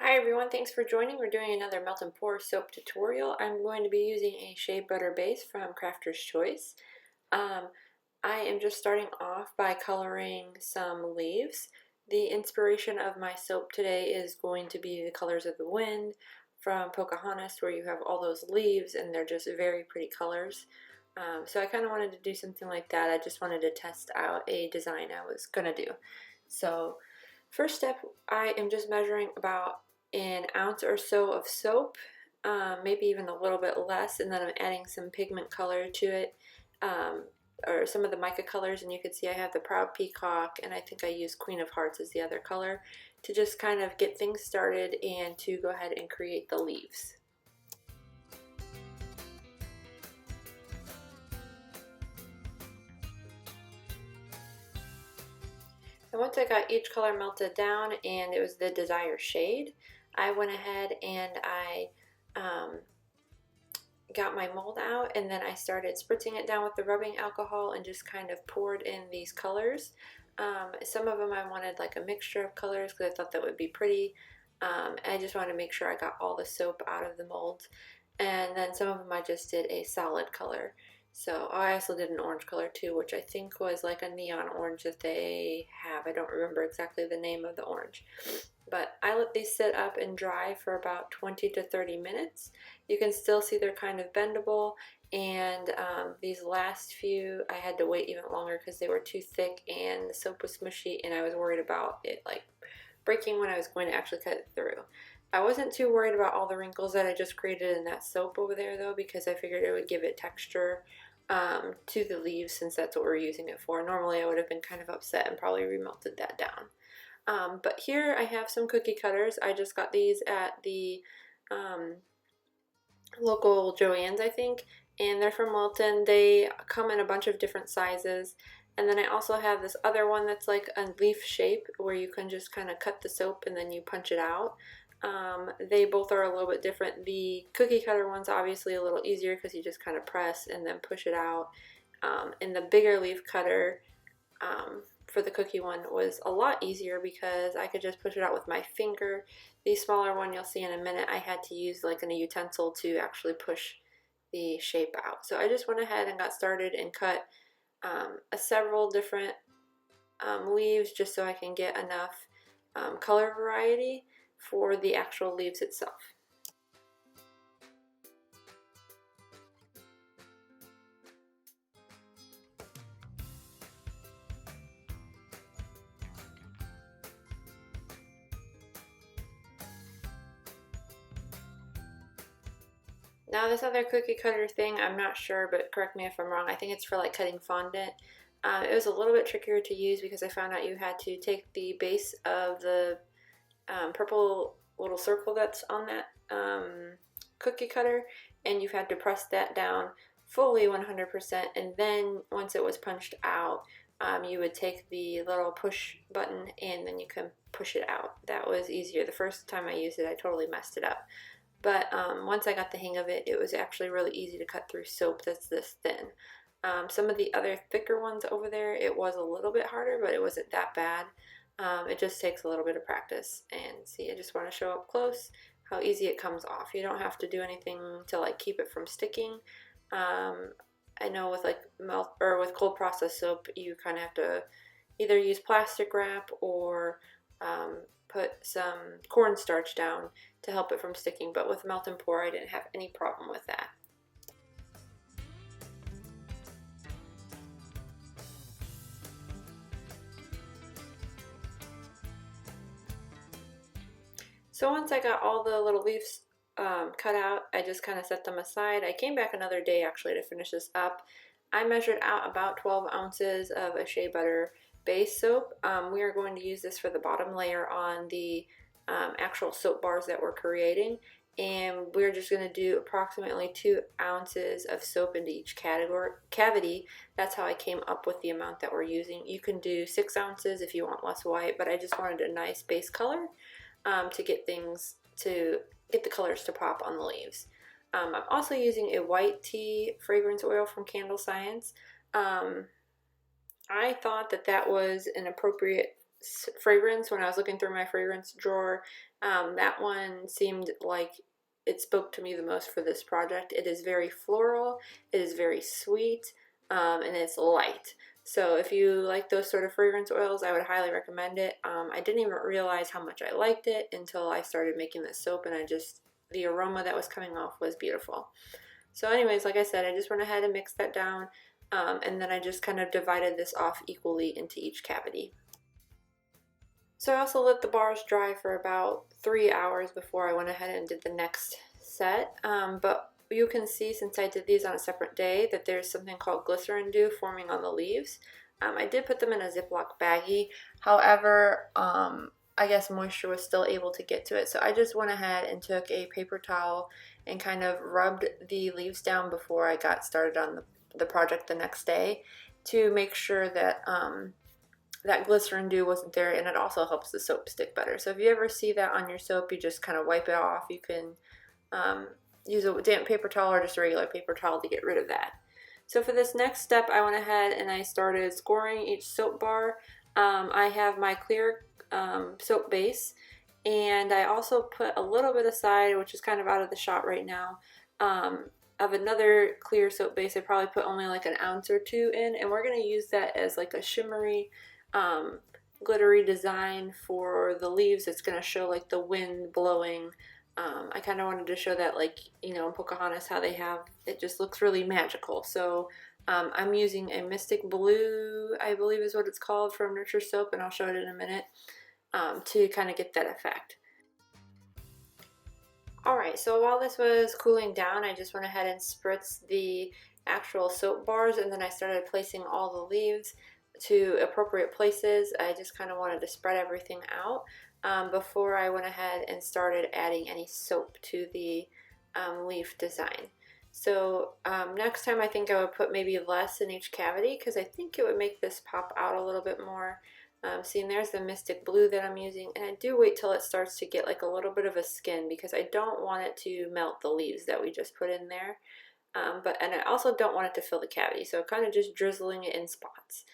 Hi everyone, thanks for joining. We're doing another melt and pour soap tutorial. I'm going to be using a shea butter base from Crafter's Choice. I am just starting off by coloring some leaves. The inspiration of my soap today is going to be the colors of the wind from Pocahontas, where you have all those leaves and they're just very pretty colors. So I kind of wanted to do something like that. I just wanted to test out a design I was going to do. So first step, I am just measuring about an ounce or so of soap, maybe even a little bit less, and then I'm adding some pigment color to it, or some of the mica colors, and you can see I have the Proud Peacock, and I think I use Queen of Hearts as the other color, to just kind of get things started and to go ahead and create the leaves. And once I got each color melted down and it was the desired shade, I went ahead and I got my mold out, and then I started spritzing it down with the rubbing alcohol and just kind of poured in these colors. Some of them I wanted like a mixture of colors because I thought that would be pretty. I just wanted to make sure I got all the soap out of the molds. And then some of them I just did a solid color. So I also did an orange color too, which I think was like a neon orange that they have. I don't remember exactly the name of the orange. But I let these sit up and dry for about 20 to 30 minutes. You can still see they're kind of bendable, and these last few I had to wait even longer because they were too thick and the soap was smushy, and I was worried about it like breaking when I was going to actually cut it through. I wasn't too worried about all the wrinkles that I just created in that soap over there though, because I figured it would give it texture to the leaves, since that's what we're using it for. Normally I would have been kind of upset and probably remelted that down. But here I have some cookie cutters. I just got these at the local Joann's, I think, and they're from Wilton. They come in a bunch of different sizes. And then I also have this other one that's like a leaf shape where you can just kind of cut the soap and then you punch it out. They both are a little bit different. The cookie cutter one's obviously a little easier because you just kind of press and then push it out. And the bigger leaf cutter for the cookie one was a lot easier because I could just push it out with my finger. The smaller one you'll see in a minute, I had to use like a utensil to actually push the shape out. So I just went ahead and got started and cut several different leaves just so I can get enough color variety for the actual leaves itself. Now this other cookie cutter thing, I'm not sure, but correct me if I'm wrong, I think it's for like cutting fondant. It was a little bit trickier to use because I found out you had to take the base of the purple little circle that's on that cookie cutter, and you had to press that down fully 100%, and then once it was punched out, you would take the little push button and then you can push it out. That was easier. The first time I used it, I totally messed it up. But once I got the hang of it, it was actually really easy to cut through soap that's this thin. Some of the other thicker ones over there, it was a little bit harder, but it wasn't that bad. It just takes a little bit of practice. And see, I just want to show up close how easy it comes off. You don't have to do anything to like keep it from sticking. I know with like with cold process soap, you kind of have to either use plastic wrap or put some cornstarch down to help it from sticking, but with melt and pour I didn't have any problem with that. So once I got all the little leaves cut out, I just kind of set them aside. I came back another day actually to finish this up. I measured out about 12 ounces of a shea butter base soap. We are going to use this for the bottom layer on the actual soap bars that we're creating, and we're just going to do approximately 2 ounces of soap into each cavity. That's how I came up with the amount that we're using. You can do 6 ounces if you want less white, but I just wanted a nice base color to get the colors to pop on the leaves. I'm also using a white tea fragrance oil from Candle Science. I thought that that was an appropriate fragrance when I was looking through my fragrance drawer. That one seemed like it spoke to me the most for this project. It is very floral, it is very sweet, and it's light. So if you like those sort of fragrance oils, I would highly recommend it. I didn't even realize how much I liked it until I started making this soap, and the aroma that was coming off was beautiful. So anyways, like I said, I just went ahead and mixed that down, and then I just kind of divided this off equally into each cavity. So I also let the bars dry for about 3 hours before I went ahead and did the next set. But you can see, since I did these on a separate day, that there's something called glycerin dew forming on the leaves. I did put them in a Ziploc baggie. However, I guess moisture was still able to get to it. So I just went ahead and took a paper towel and kind of rubbed the leaves down before I got started on the project the next day to make sure that that glycerin dew wasn't there, and it also helps the soap stick better. So if you ever see that on your soap, you just kind of wipe it off. You can use a damp paper towel or just a regular paper towel to get rid of that. So for this next step, I went ahead and I started scoring each soap bar. I have my clear soap base, and I also put a little bit aside, which is kind of out of the shot right now, of another clear soap base. I probably put only like an ounce or two in, and we're going to use that as like a shimmery glittery design for the leaves. It's going to show like the wind blowing. I kind of wanted to show that, like, you know, in Pocahontas, how they have, it just looks really magical. So I'm using a Mystic Blue, I believe is what it's called, from Nurture Soap, and I'll show it in a minute, to kind of get that effect. Alright, so while this was cooling down, I just went ahead and spritzed the actual soap bars, and then I started placing all the leaves to appropriate places. I just kind of wanted to spread everything out before I went ahead and started adding any soap to the leaf design. So next time I think I would put maybe less in each cavity, because I think it would make this pop out a little bit more. See, and there's the Mystic Blue that I'm using, and I do wait till it starts to get like a little bit of a skin, because I don't want it to melt the leaves that we just put in there. And I also don't want it to fill the cavity, so kind of just drizzling it in spots.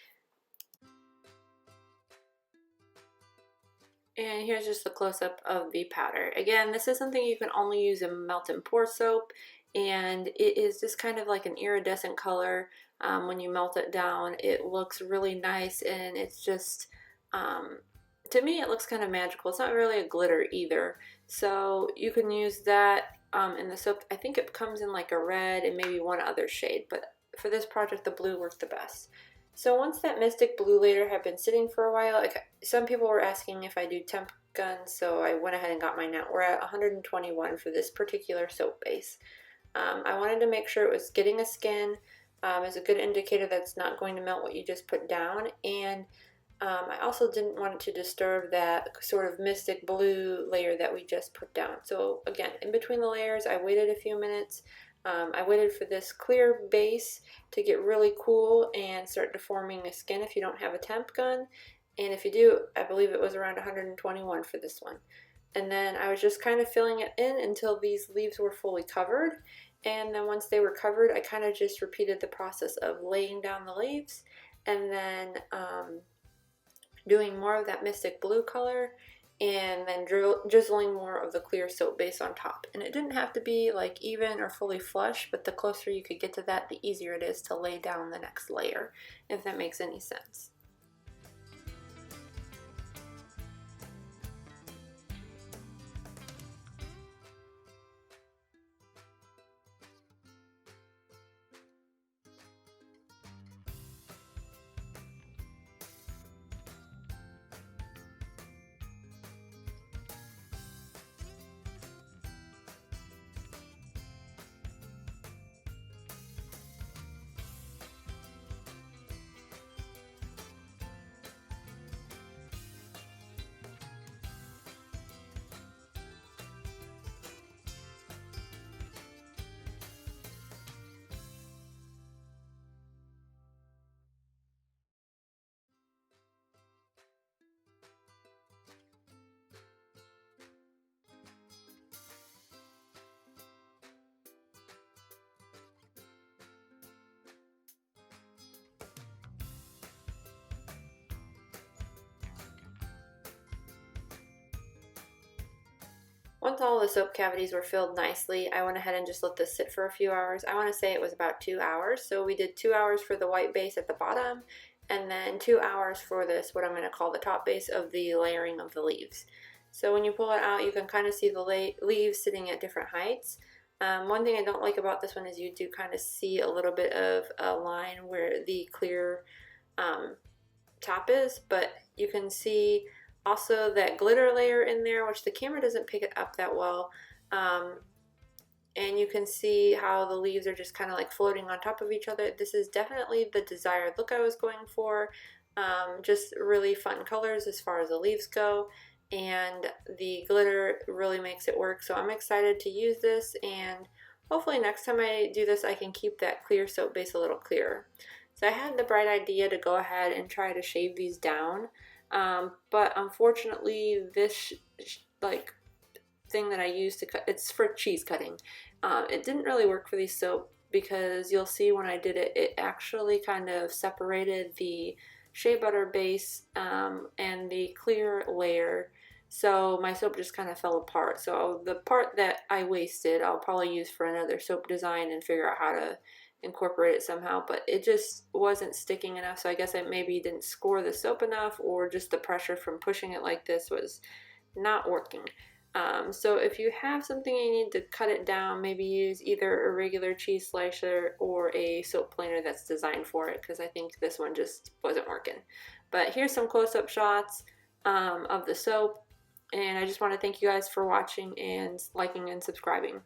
And here's just the close-up of the powder. Again, this is something you can only use in melt and pour soap, and it is just kind of like an iridescent color. When you melt it down, it looks really nice, and it's just, to me, it looks kind of magical. It's not really a glitter either, so you can use that in the soap. I think it comes in like a red and maybe one other shade, but for this project, the blue worked the best. So once that Mystic Blue layer had been sitting for a while, like, some people were asking if I do temp guns, so I went ahead and got mine out. We're at 121 for this particular soap base. I wanted to make sure it was getting a skin. Is a good indicator that it's not going to melt what you just put down, and I also didn't want it to disturb that sort of Mystic Blue layer that we just put down. So again, in between the layers, I waited a few minutes. I waited for this clear base to get really cool and start deforming a skin if you don't have a temp gun. And if you do, I believe it was around 121 for this one. And then I was just kind of filling it in until these leaves were fully covered. And then once they were covered, I kind of just repeated the process of laying down the leaves and then doing more of that Mystic Blue color, and then drizzling more of the clear soap base on top. And it didn't have to be like even or fully flush, but the closer you could get to that, the easier it is to lay down the next layer, if that makes any sense. Once all the soap cavities were filled nicely, I went ahead and just let this sit for a few hours. I want to say it was about 2 hours. So we did 2 hours for the white base at the bottom, and then 2 hours for this, what I'm going to call the top base of the layering of the leaves. So when you pull it out, you can kind of see the leaves sitting at different heights. One thing I don't like about this one is you do kind of see a little bit of a line where the clear top is, but you can see also that glitter layer in there, which the camera doesn't pick it up that well. And you can see how the leaves are just kind of like floating on top of each other. This is definitely the desired look I was going for. Just really fun colors as far as the leaves go, and the glitter really makes it work. So I'm excited to use this, and hopefully next time I do this I can keep that clear soap base a little clearer. So I had the bright idea to go ahead and try to shave these down, but unfortunately this like thing that I used to cut, it's for cheese cutting. It didn't really work for these soap because you'll see when I did it, it actually kind of separated the shea butter base and the clear layer. So my soap just kind of fell apart. So the part that I wasted, I'll probably use for another soap design and figure out how to incorporate it somehow, but it just wasn't sticking enough. So I guess I maybe didn't score the soap enough, or just the pressure from pushing it like this was not working. So if you have something you need to cut it down, maybe use either a regular cheese slicer or a soap planer that's designed for it, because I think this one just wasn't working. But here's some close-up shots of the soap, and I just want to thank you guys for watching and liking and subscribing.